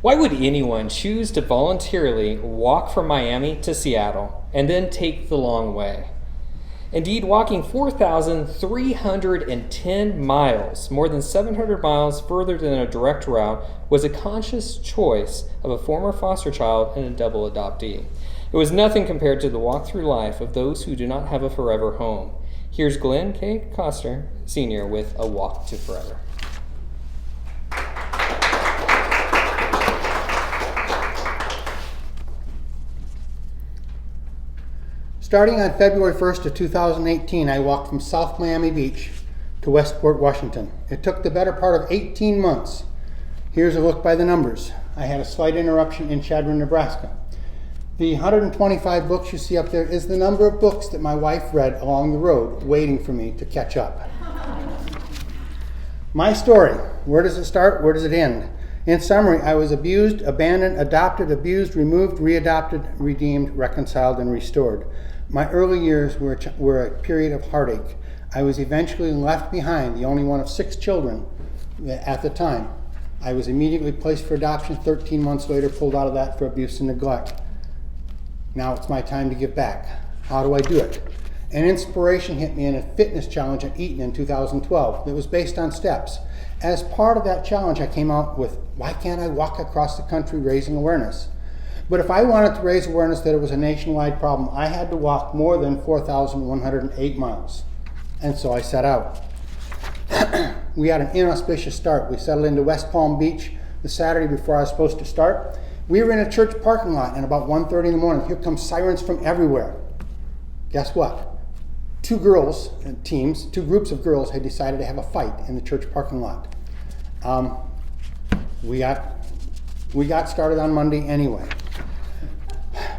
Why would anyone choose to voluntarily walk from Miami to Seattle and then take the long way? Indeed, walking 4,310 miles, more than 700 miles further than a direct route, was a conscious choice of a former foster child and a double adoptee. It was nothing compared to the walk through life of those who do not have a forever home. Here's Glenn K. Koster, Sr. with A Walk to Forever. Starting on February 1st of 2018, I walked from South Miami Beach to Westport, Washington. It took the better part of 18 months. Here's a look by the numbers. I had a slight interruption in Chadron, Nebraska. The 125 books you see up there is the number of books that my wife read along the road, waiting for me to catch up. My story, where does it start? Where does it end? In summary, I was abused, abandoned, adopted, abused, removed, readopted, redeemed, reconciled, and restored. My early years were a period of heartache. I was eventually left behind, the only one of 6 children at the time. I was immediately placed for adoption, 13 months later pulled out of that for abuse and neglect. Now it's my time to give back. How do I do it? An inspiration hit me in a fitness challenge at Eaton in 2012 that was based on steps. As part of that challenge, I came out with, why can't I walk across the country raising awareness? But if I wanted to raise awareness that it was a nationwide problem, I had to walk more than 4,108 miles. And so I set out. We had an inauspicious start. We settled into West Palm Beach the Saturday before I was supposed to start. We were in a church parking lot, and about 1:30 in the morning, here come sirens from everywhere. Guess what? 2 groups of girls had decided to have a fight in the church parking lot. We got started on Monday anyway.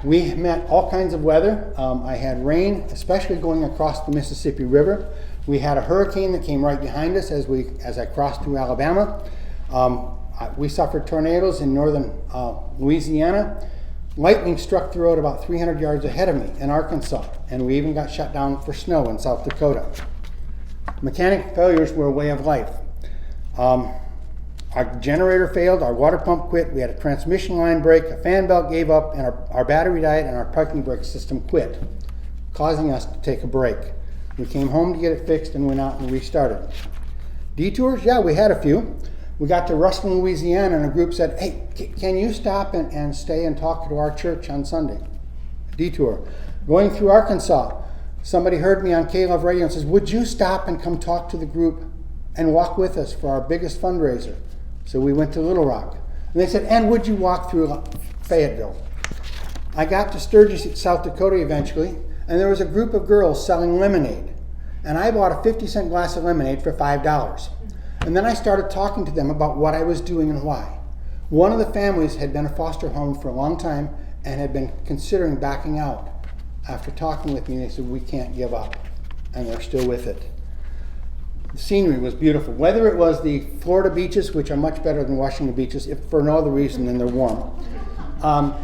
We met all kinds of weather. I had rain, especially going across the Mississippi River. We had a hurricane that came right behind us as I crossed through Alabama. We suffered tornadoes in northern Louisiana. Lightning struck the road about 300 yards ahead of me in Arkansas, and we even got shut down for snow in South Dakota. Mechanic failures were a way of life. Our generator failed, our water pump quit, we had a transmission line break, a fan belt gave up, and our battery died, and our parking brake system quit, causing us to take a break. We came home to get it fixed and went out and restarted. Detours? Yeah, we had a few. We got to Ruston, Louisiana, and a group said, hey, can you stop and stay and talk to our church on Sunday? Detour. Going through Arkansas, somebody heard me on K-Love Radio and says, would you stop and come talk to the group and walk with us for our biggest fundraiser? So we went to Little Rock. And they said, and would you walk through Fayetteville? I got to Sturgis, South Dakota eventually, and there was a group of girls selling lemonade. And I bought a 50-cent glass of lemonade for $5. And then I started talking to them about what I was doing and why. One of the families had been a foster home for a long time and had been considering backing out. After talking with me, they said, we can't give up. And they're still with it. The scenery was beautiful. Whether it was the Florida beaches, which are much better than Washington beaches, if for no other reason than they're warm,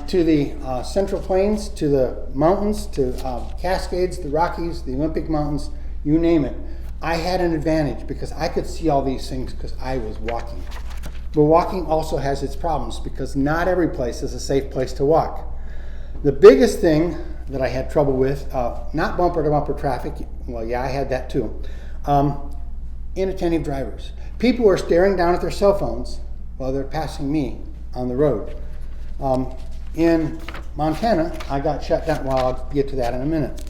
to the Central Plains, to the mountains, to Cascades, the Rockies, the Olympic Mountains, you name it. I had an advantage because I could see all these things because I was walking. But walking also has its problems because not every place is a safe place to walk. The biggest thing that I had trouble with, not bumper-to-bumper traffic, well, yeah, I had that too, inattentive drivers. People were staring down at their cell phones while they're passing me on the road. In Montana, I got shut down. Well, I'll get to that in a minute.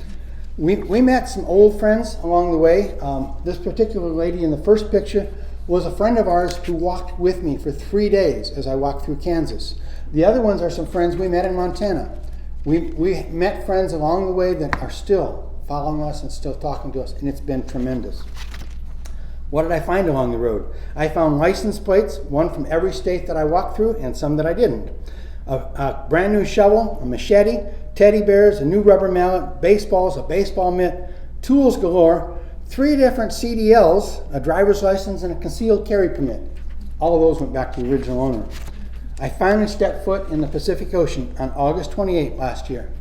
We met some old friends along the way. This particular lady in the first picture was a friend of ours who walked with me for 3 days as I walked through Kansas. The other ones are some friends we met in Montana. We met friends along the way that are still following us and still talking to us, and it's been tremendous. What did I find along the road? I found license plates, one from every state that I walked through and some that I didn't. A brand new shovel, a machete, teddy bears, a new rubber mallet, baseballs, a baseball mitt, tools galore, 3 different CDLs, a driver's license, and a concealed carry permit. All of those went back to the original owner. I finally stepped foot in the Pacific Ocean on August 28 last year.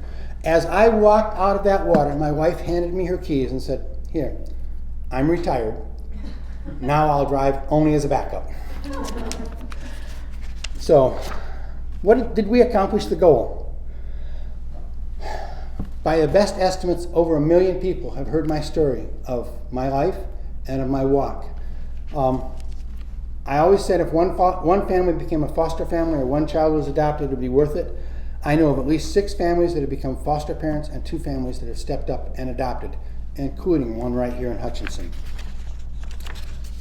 As I walked out of that water, my wife handed me her keys and said, here, I'm retired. Now I'll drive only as a backup. So Did we accomplish the goal? By the best estimates, over 1 million people have heard my story of my life and of my walk. I always said if one family became a foster family or one child was adopted, it would be worth it. I know of at least 6 families that have become foster parents and 2 families that have stepped up and adopted, including one right here in Hutchinson.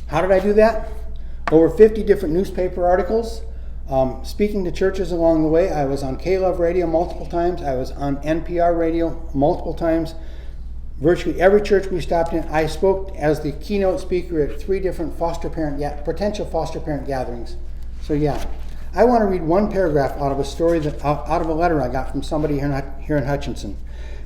How did I do that? Over 50 different newspaper articles, speaking to churches along the way. I was on K-Love Radio multiple times. I was on NPR Radio multiple times. Virtually every church we stopped in, I spoke as the keynote speaker at 3 different potential foster parent gatherings. So yeah, I want to read one paragraph out of a story out of a letter I got from somebody here in Hutchinson.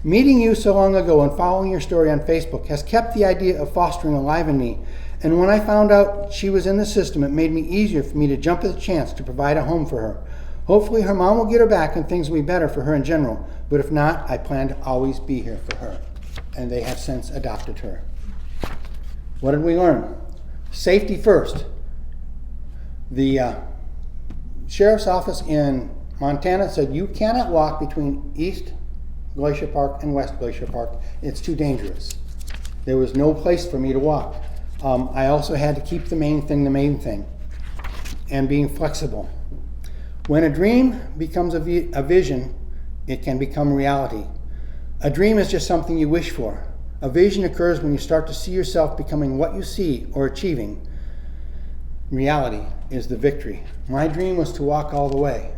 Meeting you so long ago and following your story on Facebook has kept the idea of fostering alive in me. And when I found out she was in the system, it made me easier for me to jump at the chance to provide a home for her. Hopefully her mom will get her back and things will be better for her in general. But if not, I plan to always be here for her. And they have since adopted her. What did we learn? Safety first. The sheriff's office in Montana said you cannot walk between East Glacier Park and West Glacier Park. It's too dangerous. There was no place for me to walk. I also had to keep the main thing, and being flexible. When a dream becomes a vision, it can become reality. A dream is just something you wish for. A vision occurs when you start to see yourself becoming what you see or achieving. Reality is the victory. My dream was to walk all the way.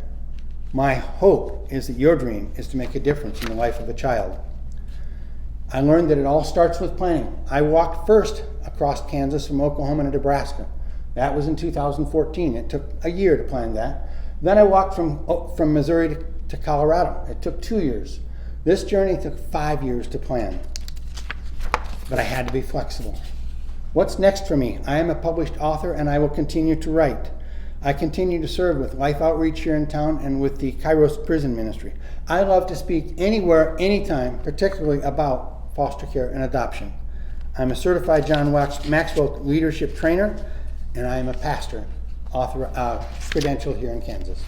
My hope is that your dream is to make a difference in the life of a child. I learned that it all starts with planning. I walked first across Kansas from Oklahoma to Nebraska. That was in 2014. It took a year to plan that. Then I walked from Missouri to Colorado. It took 2 years. This journey took 5 years to plan. But I had to be flexible. What's next for me? I am a published author and I will continue to write. I continue to serve with Life Outreach here in town and with the Kairos Prison Ministry. I love to speak anywhere, anytime, particularly about foster care and adoption. I'm a certified John Maxwell leadership trainer, and I am a pastor, author, credentialed here in Kansas.